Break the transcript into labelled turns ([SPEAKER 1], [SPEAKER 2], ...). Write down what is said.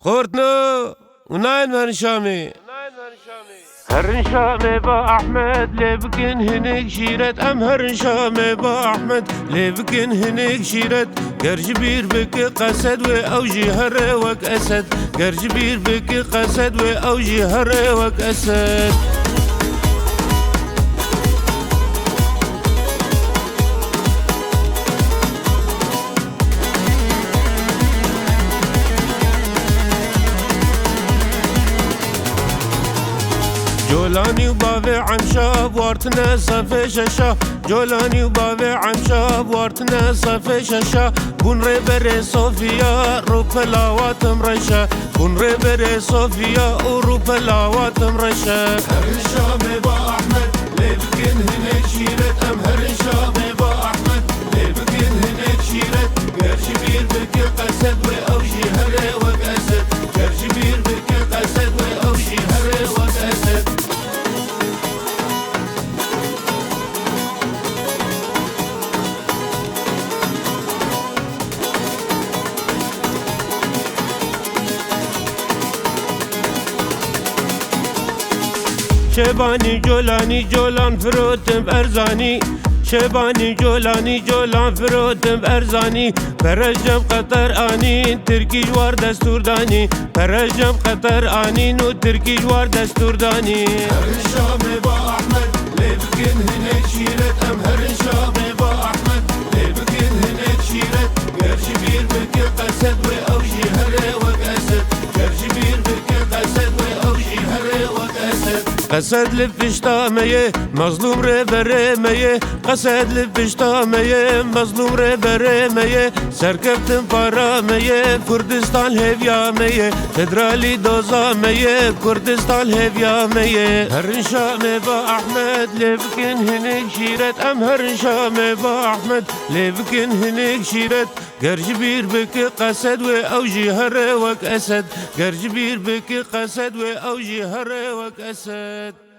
[SPEAKER 1] قورتنا وناين من شامي هرن شامي با أحمد لبكن هنيك شيرت أم هرن شامي با أحمد لبكن هنيك شيرت قرجبير بك قسد وأوجي هر وك أسد قرجبير بك قسد وأوجي هر وك أسد جولاني وبابي عمشاب وارتنا صفي شاشا جولاني وبابي عمشاب وارتنا صفي شاشا بون ريبري صوفيا روب لاوات مرشا بون ريبري صوفيا وروب لاوات مرشا هرن شامي با أحمد لبكن هناك شيرت أم هرن شامي با أحمد لبكن هناك شيرت قرجبير بك قسد وأوجي هري وك أسد قرجبير بك قسد وأوجي هري وك أسد شباني جولاني جولان فروتم بأرزاني شباني جولاني جولان فروتم بأرزاني برجم قطر آنين تركي جوار دستور داني برجم قطر آنين و تركي جوار دستور داني هرن شامي با أحمد لبكن هناك شيرت أم هرن شامي با أحمد لبكن هناك شيرت قرجبير بك قسد وأوجي هري وك أسد قرجبير بك قسد وأوجي هري وك أسد قسد لفشتا ميه مظلوم ره بره ميه قسد لفشتا ميه مظلوم ره بره ميه سرکفتم پارا ميه کردستان هویا ميه فدرالی دوزا ميه کردستان هویا ميه هرن شامي با أحمد لبكن هنيك شيرت أم هرن شامي با أحمد لبكن هنيك شيرت قرجبير بك قسد وأوجي هر وك أسد قرجبير بك قسد وأوجي هر وك أسد